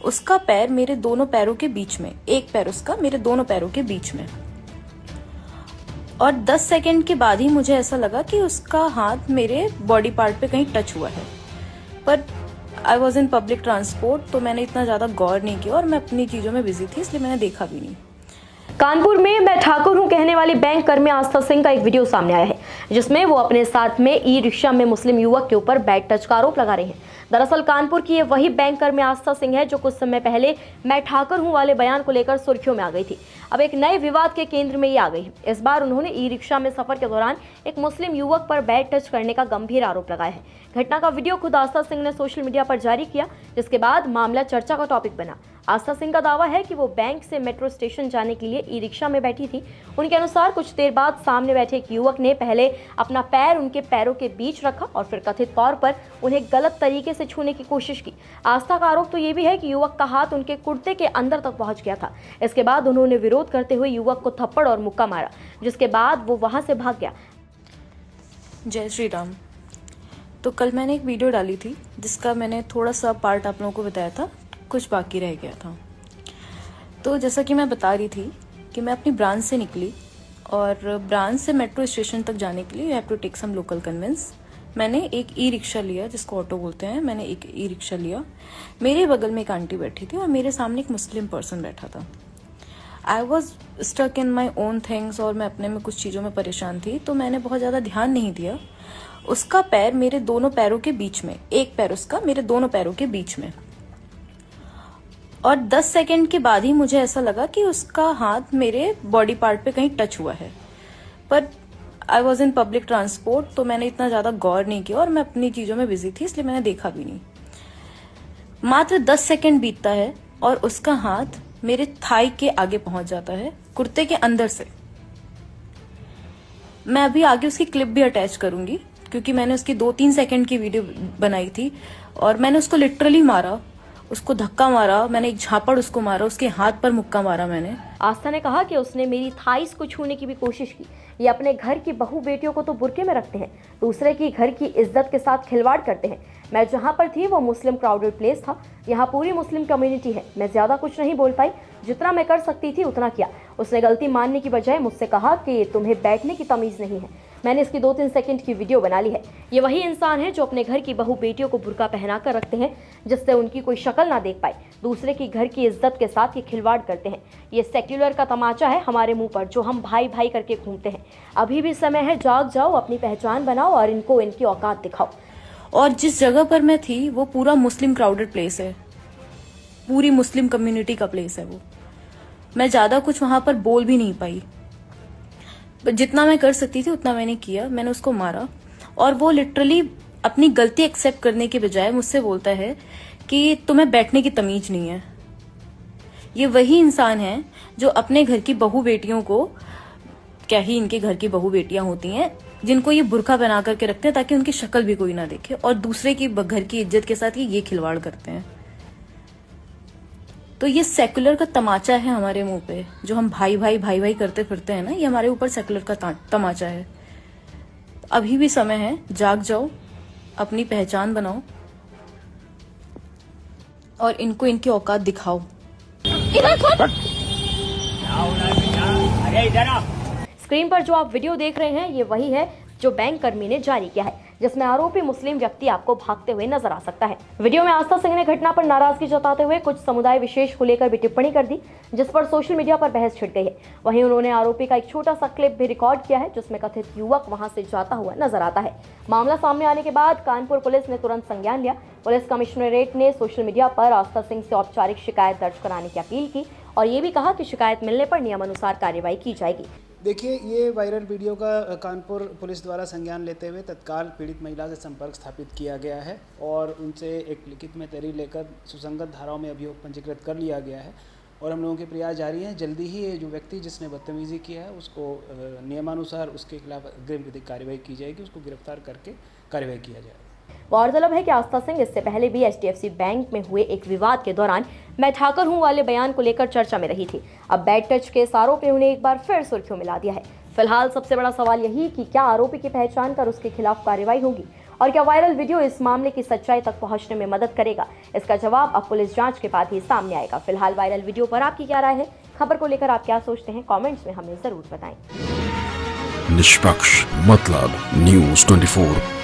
उसका पैर मेरे दोनों पैरों के बीच में, एक पैर उसका मेरे दोनों पैरों के बीच में। और 10 सेकंड के बाद ही मुझे ऐसा लगा कि उसका हाथ मेरे बॉडी पार्ट पे कहीं टच हुआ है, पर I was in public transport, तो मैंने इतना ज़्यादा गौर नहीं किया और मैं अपनी चीज़ों में बिजी थी, इसलिए मैंने देखा भी नहीं। कानपुर में मैं ठाकुर हूं कहने वाली बैंक कर्मी आस्था सिंह का एक वीडियो सामने आया है, जिसमें वो अपने साथ में ई रिक्शा में मुस्लिम युवक के ऊपर बैड टच का आरोप लगा रही हैं। दरअसल कानपुर की ये वही बैंक कर्मी आस्था सिंह है जो कुछ समय पहले मैं ठाकुर हूं वाले बयान को लेकर सुर्खियों में आ गई थी। अब एक नए विवाद के केंद्र में ये आ गई है। इस बार उन्होंने ई रिक्शा में सफर के दौरान एक मुस्लिम युवक पर बैड टच करने का गंभीर आरोप लगाया है। घटना का वीडियो खुद आस्था सिंह ने सोशल मीडिया पर जारी किया, जिसके बाद मामला चर्चा का टॉपिक बना। आस्था सिंह का दावा है कि वो बैंक से मेट्रो स्टेशन जाने के लिए ई रिक्शा में बैठी थी। उनके अनुसार कुछ देर बाद सामने बैठे एक युवक ने पहले अपना पैर उनके पैरों के बीच रखा और फिर कथित तौर पर उन्हें गलत तरीके से छूने की कोशिश की। आस्था का आरोप तो ये भी है कि युवक का हाथ उनके कुर्ते के अंदर तक पहुंच गया था। इसके बाद उन्होंने विरोध करते हुए युवक को थप्पड़ और मुक्का मारा, जिसके बाद वो वहां से भाग गया। जय श्री राम। तो कल मैंने एक वीडियो डाली थी जिसका मैंने थोड़ा सा पार्ट आप लोगों को बताया था, कुछ बाकी रह गया था। तो जैसा कि मैं बता रही थी कि मैं अपनी ब्रांच से निकली और ब्रांच से मेट्रो स्टेशन तक जाने के लिए you have to take some local conveyance. मैंने एक ई रिक्शा लिया, जिसको ऑटो बोलते हैं। मैंने एक ई रिक्शा लिया। मेरे बगल में एक आंटी बैठी थी और मेरे सामने एक मुस्लिम पर्सन बैठा था। I was stuck in my own things और मैं अपने में कुछ चीज़ों में परेशान थी, तो मैंने बहुत ज़्यादा ध्यान नहीं दिया। उसका पैर मेरे दोनों पैरों के बीच में, एक पैर उसका मेरे दोनों पैरों के बीच में। और 10 सेकंड के बाद ही मुझे ऐसा लगा कि उसका हाथ मेरे बॉडी पार्ट पे कहीं टच हुआ है, पर I was in public transport, तो मैंने इतना ज़्यादा गौर नहीं किया और मैं अपनी चीज़ों में बिजी थी, इसलिए मैंने देखा भी नहीं। मात्र 10 सेकंड बीतता है और उसका हाथ मेरे थाई के आगे पहुंच जाता है, कुर्ते के अंदर से। मैं अभी आगे उसकी क्लिप भी अटैच करूंगी, क्योंकि मैंने उसकी 2-3 सेकंड की वीडियो बनाई थी और मैंने उसको लिटरली मारा, उसको धक्का मारा, मैंने एक झापड़ उसको मारा, उसके हाथ पर मुक्का मारा मैंने। आस्था ने कहा कि उसने मेरी थाइस को छूने की भी कोशिश की। ये अपने घर की बहू बेटियों को तो बुर्के में रखते हैं, दूसरे की घर की इज्जत के साथ खिलवाड़ करते हैं। मैं जहाँ पर थी वो मुस्लिम क्राउडेड प्लेस था, यहाँ पूरी मुस्लिम कम्युनिटी है। मैं ज्यादा कुछ नहीं बोल पाई, जितना मैं कर सकती थी उतना किया। उसने गलती मानने की बजाय मुझसे कहा कि तुम्हें बैठने की तमीज नहीं है। मैंने इसकी 2-3 सेकंड की वीडियो बना ली है। ये वही इंसान है जो अपने घर की बहू बेटियों को बुर्का पहना कर रखते हैं, जिससे उनकी कोई शक्ल ना देख पाए। दूसरे की घर की इज्जत के साथ ये खिलवाड़ करते हैं। ये सेक्युलर का तमाचा है हमारे मुंह पर, जो हम भाई भाई करके घूमते हैं। अभी भी समय है, जाग जाओ, अपनी पहचान बनाओ और इनको इनकी औकात दिखाओ। और जिस जगह पर मैं थी वो पूरा मुस्लिम क्राउडेड प्लेस है, पूरी मुस्लिम कम्युनिटी का प्लेस है वो। मैं ज्यादा कुछ वहां पर बोल भी नहीं पाई, जितना मैं कर सकती थी उतना मैंने किया। मैंने उसको मारा और वो लिटरली अपनी गलती एक्सेप्ट करने के बजाय मुझसे बोलता है कि तुम्हें बैठने की तमीज नहीं है। ये वही इंसान है जो अपने घर की बहू बेटियों को, क्या ही इनके घर की बहू बेटियां होती हैं, जिनको ये बुर्का बना करके रखते हैं ताकि उनकी शक्ल भी कोई ना देखे, और दूसरे की घर की इज्जत के साथ ये खिलवाड़ करते हैं। तो ये सेकुलर का तमाचा है हमारे मुंह पे, जो हम भाई भाई भाई भाई करते फिरते हैं ना, ये हमारे ऊपर सेकुलर का तमाचा है। अभी भी समय है, जाग जाओ, अपनी पहचान बनाओ और इनको इनकी औकात दिखाओ। स्क्रीन पर जो आप वीडियो देख रहे हैं ये वही है जो बैंक कर्मी ने जारी किया है, जिसमें आरोपी मुस्लिम व्यक्ति आपको भागते हुए नजर आ सकता है। वीडियो में आस्था सिंह ने घटना पर नाराजगी जताते हुए कुछ समुदाय विशेष को लेकर भी टिप्पणी कर दी, जिस पर सोशल मीडिया पर बहस छिड़ गई है। वहीं उन्होंने आरोपी का एक छोटा सा क्लिप भी रिकॉर्ड किया है, जिसमें कथित युवक वहां से जाता हुआ नजर आता है। मामला सामने आने के बाद कानपुर पुलिस ने तुरंत संज्ञान लिया। पुलिस कमिश्नरेट ने सोशल मीडिया पर आस्था सिंह से औपचारिक शिकायत दर्ज कराने की अपील की और ये भी कहा कि शिकायत मिलने पर नियमानुसार कार्रवाई की जाएगी। देखिए, ये वायरल वीडियो का कानपुर पुलिस द्वारा संज्ञान लेते हुए तत्काल पीड़ित महिला से संपर्क स्थापित किया गया है और उनसे एक लिखित में तहरीर लेकर सुसंगत धाराओं में अभियोग पंजीकृत कर लिया गया है और हम लोगों के प्रयास जारी हैं। जल्दी ही ये जो व्यक्ति जिसने बदतमीज़ी किया है उसको नियमानुसार उसके खिलाफ अग्रिम विधिक कार्रवाई की जाएगी, उसको गिरफ्तार करके कार्रवाई किया जाएगा। गौरतलब है कि आस्था सिंह इससे पहले भी HDFC बैंक में हुए एक विवाद के दौरान मैं ठाकुर हूं वाले बयान को लेकर चर्चा में रही थी। अब बैड टच केस आरोप ने उन्हें एक बार फिर सुर्खियों में ला दिया है। फिलहाल सबसे बड़ा सवाल यही कि क्या आरोपी की पहचान कर उसके खिलाफ कार्रवाई होगी और क्या वायरल वीडियो इस मामले की सच्चाई तक पहुंचने में मदद करेगा? इसका जवाब अब पुलिस जांच के बाद ही सामने आएगा। फिलहाल वायरल वीडियो पर आपकी क्या राय है? खबर को लेकर आप क्या सोचते हैं? कमेंट्स में हमें जरूर बताएं। निष्पक्ष मतलब न्यूज़ 24।